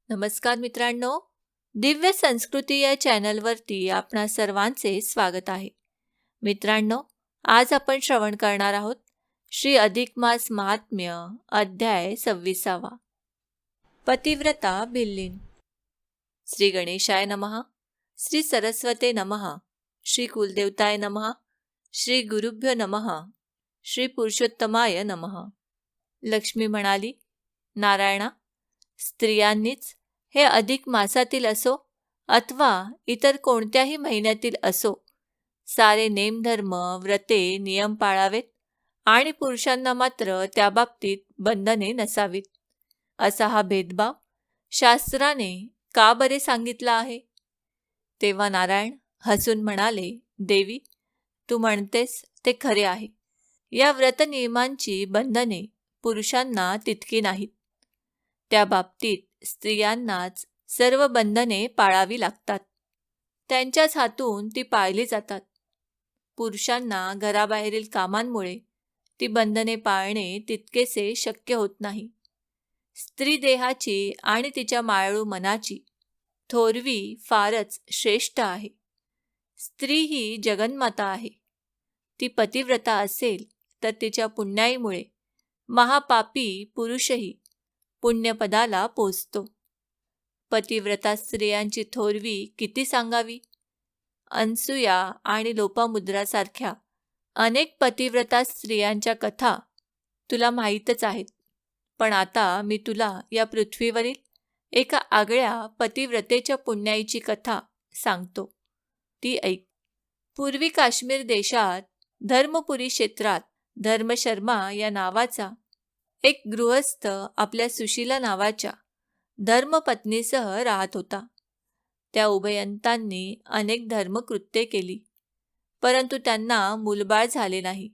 नमस्कार मित्रांनो, दिव्य संस्कृती या चॅनलवरती आपणा सर्वांचे स्वागत आहे. मित्रांनो, आज आपण श्रवण करणार आहोत श्री अधिक मास महात्म्य अध्याय 26. पतिव्रता भिल्लीन. श्री गणेशाय नमः, श्री सरस्वते नमः, श्री कुलदेवताय नमः, श्री गुरुभ्यो नमः, श्री पुरुषोत्तमाय नमः. लक्ष्मी म्हणाली, नारायणा, स्त्रियांनीच हे अधिक मासातील असो अथवा इतर कोणत्याही महिन्यातील असो, सारे नेमधर्म व्रते नियम पाळावेत आणि पुरुषांना मात्र त्याबाबतीत बंधने नसावीत. असा हा भेदभाव शास्त्राने का बरे सांगितला आहे? तेव्हा नारायण हसून म्हणाले, देवी, तू म्हणतेस ते खरे आहे. या व्रतनियमांची बंधने पुरुषांना तितकी नाहीत. त्या बाबतीत स्त्रियांनाच सर्व बंधने पाळावी लागतात. त्यांच्याच हातून ती पाळली जातात. पुरुषांना घराबाहेरील कामांमुळे ती बंधने पाळणे तितकेसे शक्य होत नाही. स्त्री देहाची आणि तिच्या मायाळू मनाची थोरवी फारच श्रेष्ठ आहे. स्त्री ही जगन्माता आहे. ती पतिव्रता असेल तर तिच्या पुण्याईमुळे महापापी पुरुषही पुण्यपदाला पोचतो. पतिव्रता स्त्रियांची थोरवी किती सांगावी? अनसूया आणि लोपामुद्रासारख्या अनेक पतिव्रता स्त्रियांच्या कथा तुला माहीतच आहेत. पण आता मी तुला या पृथ्वीवरील एका आगळ्या पतिव्रतेच्या पुण्याईची कथा सांगतो. ती ऐक. पूर्वी काश्मीर देशात धर्मपुरी क्षेत्रात धर्मशर्मा या नावाचा एक गृहस्थ आपल्या सुशीला नावाच्या धर्मपत्नीसह राहत होता. त्या उभयंतांनी अनेक धर्मकृत्ये केली, परंतु त्यांना मूलबाळ झाले नाही.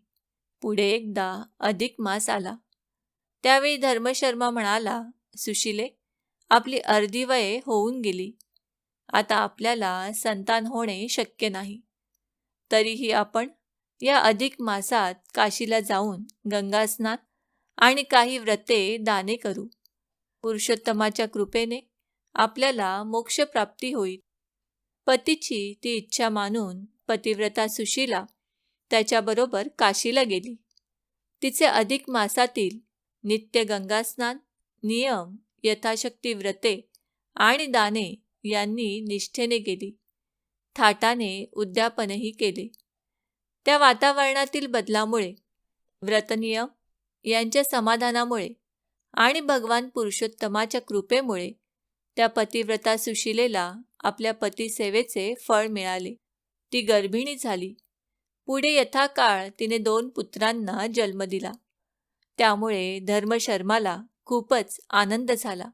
पुढे एकदा अधिक मास आला. त्यावेळी धर्मशर्मा म्हणाला, सुशीले, आपली अर्धी वये होऊन गेली. आता आपल्याला संतान होणे शक्य नाही. तरीही आपण या अधिक मासात काशीला जाऊन गंगास्नान आणि काही व्रते दाने करू. पुरुषोत्तमाच्या कृपेने आपल्याला मोक्षप्राप्ती होईल. पतीची ती इच्छा मानून पतिव्रता सुशीला त्याच्याबरोबर काशीला गेली. तिचे अधिक मासातील नित्य गंगास्नान, नियम, यथाशक्ती व्रते आणि दाने यांनी निष्ठेने केली. थाटाने उद्यापनही केले. त्या वातावरणातील बदलामुळे, व्रतनियम यांच्या समाधानामुळे आणि भगवान पुरुषोत्तमाच्या कृपेमुळे त्या पतिव्रता सुशीलेला आपल्या पतिसेवेचे फळ मिळाले. ती गर्भिणी झाली. पुढे यथाकाळ तिने 2 पुत्रांना जन्म दिला. त्यामुळे धर्मशर्माला खूपच आनंद झाला.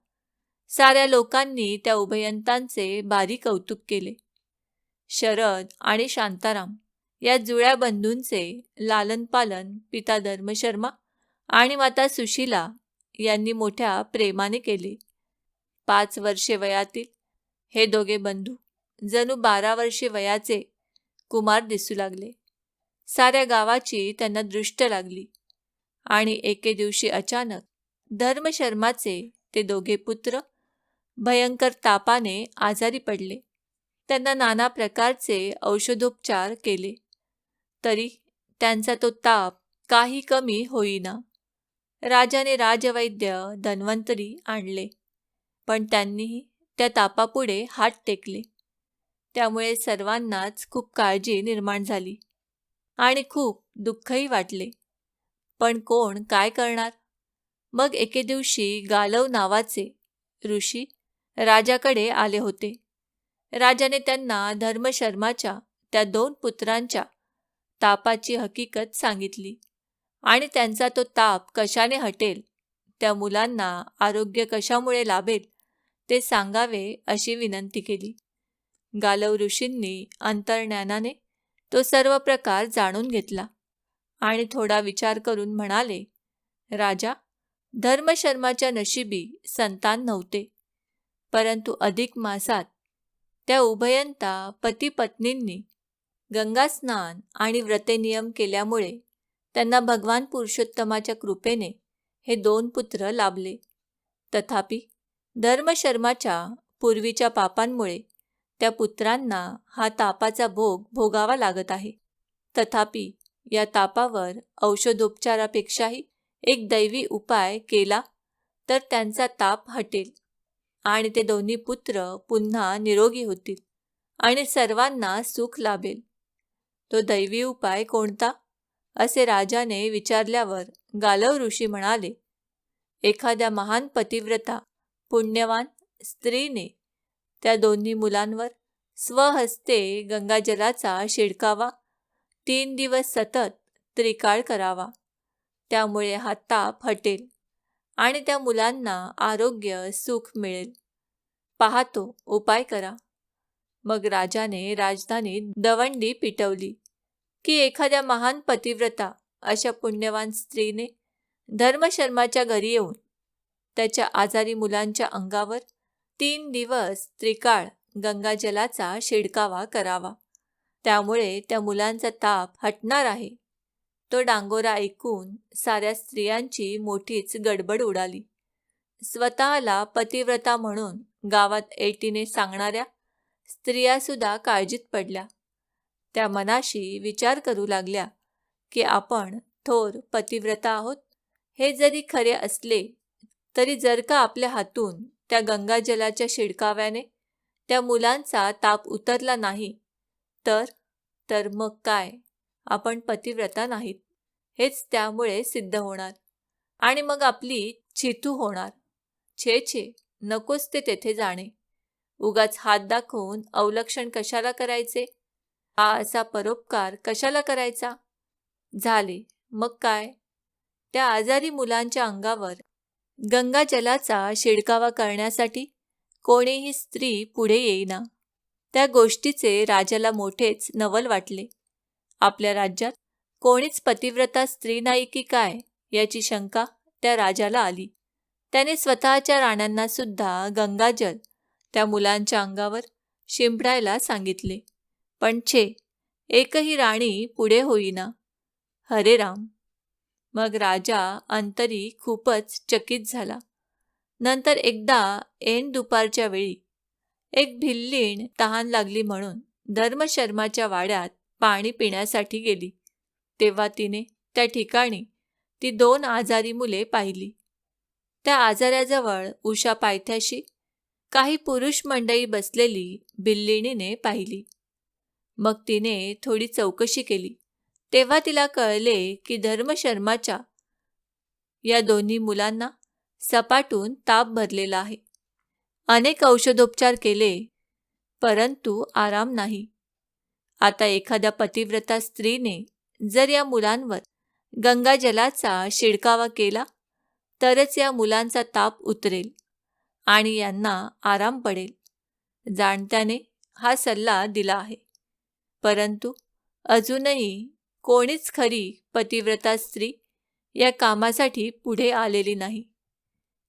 साऱ्या लोकांनी त्या उभयंतांचे भारी कौतुक केले. शरद आणि शांताराम या जुळ्या बंधूंचे लालनपालन पिता धर्मशर्मा आणि माता सुशीला यांनी मोठ्या प्रेमाने केले. 5 वर्षे वयातील हे दोघे बंधू जणू 12 वर्षे वयाचे कुमार दिसू लागले. साऱ्या गावाची त्यांना दृष्ट लागली आणि एके दिवशी अचानक धर्मशर्माचे ते दोघे पुत्र भयंकर तापाने आजारी पडले. त्यांना नाना प्रकारचे औषधोपचार केले, तरी त्यांचा तो ताप काही कमी होईना. राजाने राजवैद्य धन्वंतरी आणले, पण त्यांनीही त्या तापापुढे हात टेकले. त्यामुळे सर्वांनाच खूप काळजी निर्माण झाली आणि खूप दुःखही वाटले. पण कोण काय करणार? मग एके दिवशी गालव नावाचे ऋषी राजाकडे आले होते. राजाने त्यांना धर्मशर्माच्या त्या 2 पुत्रांच्या तापाची हकीकत सांगितली आणि त्यांचा तो ताप कशाने हटेल, त्या मुलांना आरोग्य कशामुळे लाभेल ते सांगावे अशी विनंती केली. गालव ऋषींनी अंतर्ज्ञानाने तो सर्व प्रकार जाणून घेतला आणि थोडा विचार करून म्हणाले, राजा, धर्मशर्माच्या नशिबी संतान नव्हते, परंतु अधिक मासात त्या उभयंता पती पत्नींनी गंगास्नान आणि व्रतनियम केल्यामुळे त्यांना भगवान पुरुषोत्तमाच्या कृपेने हे 2 पुत्र लाभले. तथापि धर्मशर्माच्या पूर्वीच्या पापांमुळे त्या पुत्रांना हा तापाचा भोग भोगावा लागत आहे. तथापि या तापावर औषधोपचारापेक्षाही एक दैवी उपाय केला तर त्यांचा ताप हटेल आणि ते दोन्ही पुत्र पुन्हा निरोगी होतील आणि सर्वांना सुख लाभेल. तो दैवी उपाय कोणता, असे राजाने विचारल्यावर गालव ऋषी म्हणाले, एखाद्या महान पतिव्रता पुण्यवान स्त्रीने त्या दोन्ही मुलांवर स्वहस्ते गंगाजलाचा शिडकावा 3 दिवस सतत त्रिकाळ करावा. त्यामुळे हा ताप हटेल आणि त्या मुलांना आरोग्य सुख मिळेल. पाहतो उपाय करा. मग राजाने राजधानीत दवंडी पिटवली की एखाद्या महान पतिव्रता अशा पुण्यवान स्त्रीने धर्मशर्माच्या घरी येऊन त्याच्या आजारी मुलांच्या अंगावर 3 दिवस त्रिकाळ गंगाजलाचा शिडकावा करावा. त्यामुळे त्या मुलांचा ताप हटणार आहे. तो डांगोरा ऐकून साऱ्या स्त्रियांची मोठीच गडबड उडाली. स्वतःला पतिव्रता म्हणून गावात ऐटीने सांगणाऱ्या स्त्रियासुद्धा काळजीत पडल्या. त्या मनाशी विचार करू लागल्या की आपण थोर पतिव्रता आहोत हे जरी खरे असले तरी जर का आपल्या हातून त्या गंगाजलाच्या शिडकाव्याने त्या मुलांचा ताप उतरला नाही तर मग काय, आपण पतिव्रता नाहीत हेच त्यामुळे सिद्ध होणार आणि मग आपली चिथू होणार. छे छे, नकोच ते तेथे जाणे. उगाच हात दाखवून अवलक्षण कशाला करायचे, हा असा परोपकार कशाला करायचा. झाले मग काय, त्या आजारी मुलांच्या अंगावर गंगाजलाचा शिडकावा करण्यासाठी कोणीही स्त्री पुढे येईना. त्या गोष्टीचे राजाला मोठेच नवल वाटले. आपल्या राज्यात कोणीच पतिव्रता स्त्री नाही की काय याची शंका त्या राजाला आली. त्याने स्वतःच्या राण्यांना सुद्धा गंगाजल त्या मुलांच्या अंगावर शिंपडायला सांगितले. पण छे, एकही राणी पुढे होईना. हरे राम. मग राजा अंतरी खूपच चकित झाला. नंतर एकदा ऐन दुपारच्या वेळी एक भिल्लीण तहान लागली म्हणून धर्मशर्माच्या वाड्यात पाणी पिण्यासाठी गेली. तेव्हा तिने त्या ठिकाणी ती 2 आजारी मुले पाहिली. त्या आजाऱ्याजवळ उषा पायथ्याशी काही पुरुष मंडळी बसलेली भिल्लिणीने पाहिली. मग तिने थोडी चौकशी केली. तेव्हा तिला कळले की धर्मशर्माच्या या दोन्ही मुलांना सपाटून ताप भरलेला आहे. अनेक औषधोपचार केले परंतु आराम नाही. आता एखाद्या पतिव्रता स्त्रीने जर या मुलांवर गंगाजलाचा शिडकावा केला तरच या मुलांचा ताप उतरेल आणि यांना आराम पडेल. जाणत्याने हा सल्ला दिला आहे, परंतु अजूनही कोणीच खरी पतिव्रता स्त्री या कामासाठी पुढे आलेली नाही.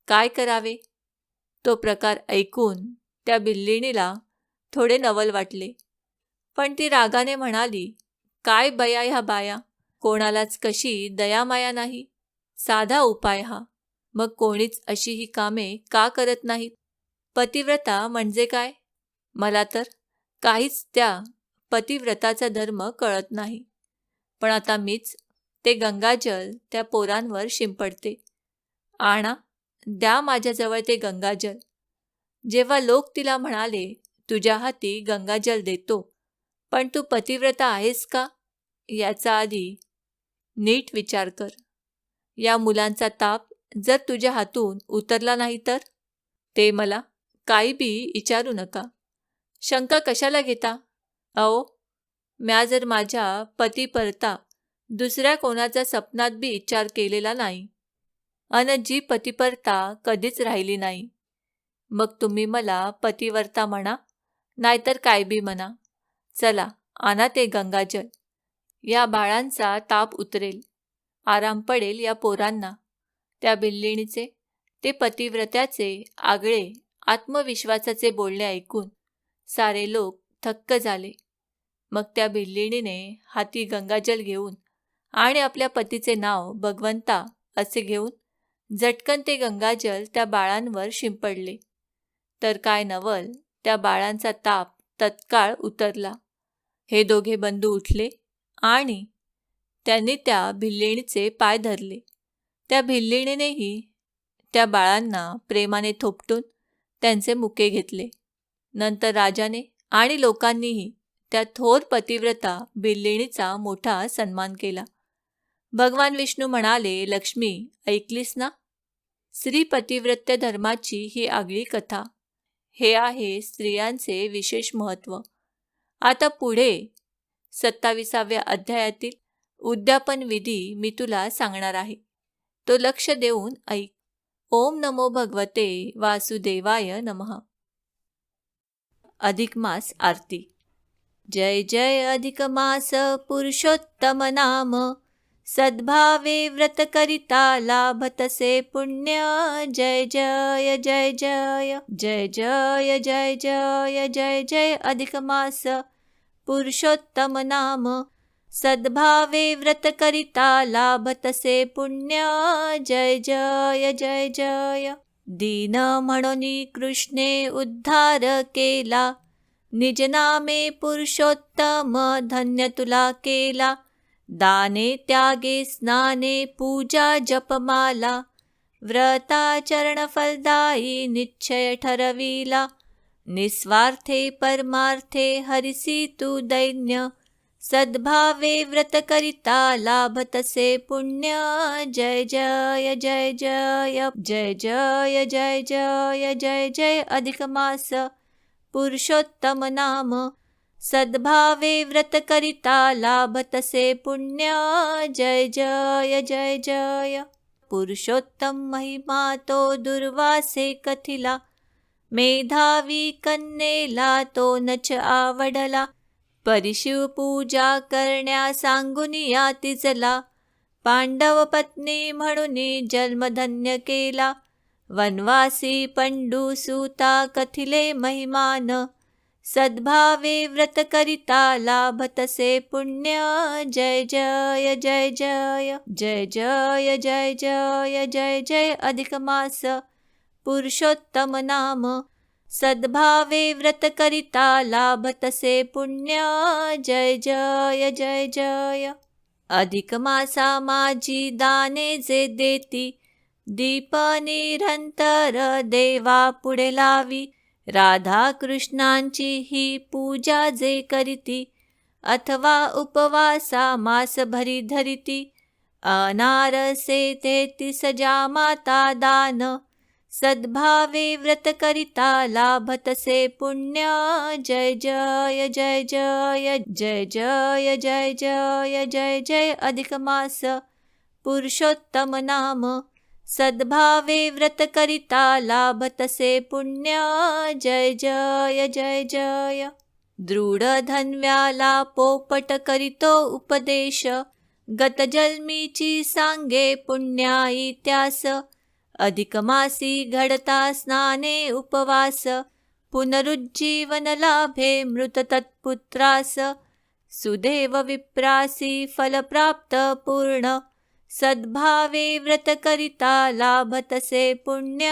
काय करावे. तो प्रकार ऐकून त्या भिल्लिणीला थोडे नवल वाटले. पण ती रागाने म्हणाली, काय बया ह्या बाया, कोणालाच कशी दयामाया नाही. साधा उपाय हा. मग कोणीच अशी ही कामे का करत नाहीत. पतिव्रता म्हणजे काय, मला तर काहीच त्या पतिव्रताचा धर्म कळत नाही. पण आता मीच ते गंगाजल त्या पोरांवर शिंपडते. आणा, द्या माझ्याजवळ ते गंगाजल. जेव्हा लोक तिला म्हणाले, तुझ्या हाती गंगाजल देतो, पण तू पतिव्रता आहेस का याचा आधी नीट विचार कर. या मुलांचा ताप जर तुझ्या हातून उतरला नाही तर? ते मला काही बी विचारू नका. शंका कशाला घेता. अहो, म्या जर माझ्या पती परता दुसऱ्या कोणाचा सपनात बी विचार केलेला नाही अन जी पतिपरता कधीच राहिली नाही. मग तुम्ही मला पतिव्रता म्हणा नाहीतर काय बी म्हणा. चला आणा ते गंगाजल. या बाळांचा ताप उतरेल, आराम पडेल या पोरांना. त्या भिल्लिणीचे ते पतिव्रत्याचे आगळे आत्मविश्वासाचे बोलणे ऐकून सारे लोक थक्क झाले. मग त्या भिल्लिणीने हाती गंगाजल घेऊन आणि आपल्या पतीचे नाव भगवंता असे घेऊन झटकन ते गंगाजल त्या बाळांवर शिंपडले. तर काय नवल, त्या बाळांचा ताप तत्काळ उतरला. हे दोघे बंधू उठले आणि त्यांनी त्या भिल्लिणीचे पाय धरले. त्या भिल्लिणीनेही त्या बाळांना प्रेमाने थोपटून त्यांचे मुके घेतले. नंतर राजाने आणि लोकांनीही त्या थोर पतिव्रता भिल्लिणीचा मोठा सन्मान केला. भगवान विष्णू म्हणाले, लक्ष्मी, ऐकलीस ना? स्त्री पतिव्रत्य धर्माची ही आगळी कथा. हे आहे स्त्रियांचे विशेष महत्त्व. आता पुढे 27व्या अध्यायातील उद्यापन विधी मी तुला सांगणार आहे. तो लक्ष देऊन ऐक. ओम नमो भगवते वासुदेवाय नमः. अधिक मास आरती. जय जय अधिक मास पुरुषोत्तम नाम, सद्भावे व्रत करिता लाभतसे पुण्य. जय जय जय जय जय जय जय जय जय जय अधिक मास पुरुषोत्तम नाम, सद्भावे व्रत करिता लाभतसे पुण्य. जय जय जय जय. दीन म्हणून कृष्णे उद्धार केला, निज नामे पुरुषोत्तम धन्य तुला केला. दाने त्यागे स्नाने पूजा जपमाला, व्रताचरण फलदायी निश्चय ठरविला. निस्वार्थे परमार्थे हरिसी तू दैन्य, सद्भावे व्रत करिता लाभतसे पुण्य. जय जय जय जय जय जय जय जय जय जय अधिक मास पुरुषोत्तम नाम, सद्भावे व्रत करिता लाभतसे पुण्य. जय जय जय जय. पुरुषोत्तम महिमा तो दुर्वासे कथिला, मेधावी कन्येला तो नच आवडला. परिशिव पूजा करण्या सांगून या तिजला, पांडव पत्नी म्हणून जन्मधन्य केला. वनवासी पंडू सूता कथिले महिमान, सद्भावे व्रत करिता लाभतसे पुण्य. जय जय जय जय जय जय जय जय जय जय अधिक मास पुरुषोत्तम नाम, सद्भावे व्रत करिता लाभतसे पुण्य. जय जय जय जय. अधिक मासा माझी दाने जे देती, दीप निरंतर देवा पुढे लावी. राधा कृष्णांची ही पूजा जे करीती, अथवा उपवासा मास भरी धरिती. अनारसे 33 माता दान, सद्भावे व्रत करिता लाभतसे पुण्य. जय जय जय जय जय जय जय जय जय जय अधिक मास पुरुषोत्तम नाम, सद्भावे व्रत करिता लाभतसे पुण्य. जय जय जय जय. दृढ धन्व्याला पोपट करितो उपदेश, गतजन्मीची सांगे पुण्या इत्यास. अधिक मासी घडता स्नाने उपवास, पुनरुज्जीवन लाभे मृत तत्पुत्रास. सुदेव विप्रासी फल प्राप्त पूर्ण, सद्भावे व्रत करिता लाभतसे पुण्य.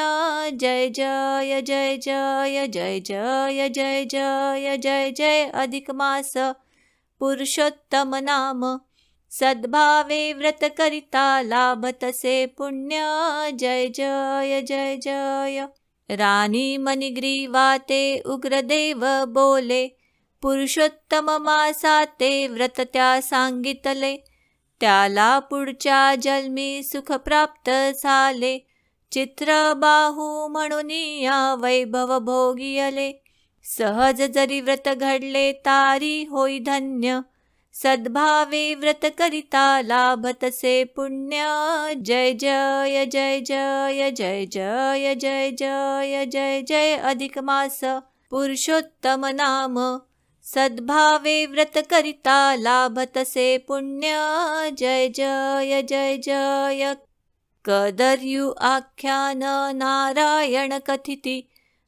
जय जय जय जय जय जय जय जय जय जय अधिक मास पुरुषोत्तम नाम, सद्भावे व्रत करिता लाभतसे पुण्य. जय जय जय जय. राणी मणिग्रीवाते उग्रदेव बोले, पुरुषोत्तम मासाते व्रत त्या सांगितले. त्याला पुढच्या जन्मी सुख प्राप्त झाले, चित्रबाहू म्हणून या वैभव भोगियले. सहज जरी व्रत घडले तारी होई धन्य, सद्भावे व्रत करिता लाभतसे पुण्य. जय जय जय जय जय जय जय जय जय जय अधिक मास पुरुषोत्तम नाम, सद्भावे व्रत करिता लाभतसे पुण्य. जय जय जय जय. कदर्यु आख्यान नारायण कथिती,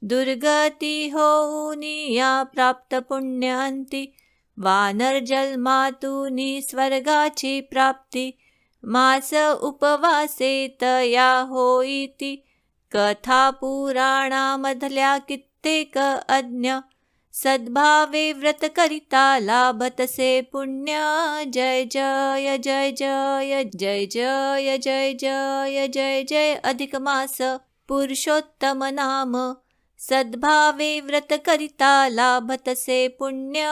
दुर्गती होऊनिया प्राप्त पुण्यांती. वानर जन्मातूनी स्वर्गाची प्राप्ती, मास उपवासे तया होईती. कथा पुराणामधल्या प्रत्येक अज्ञ सद्भावे व्रत करिता लाभतसे पुण्य जय जय जय जय जय जय जय जय जय जय अधिक मास पुरुषोत्तम नाम सद्भावे व्रत करिता लाभतसे पुण्य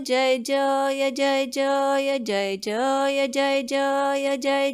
जय जय जय जय जय जय जय जय जय जय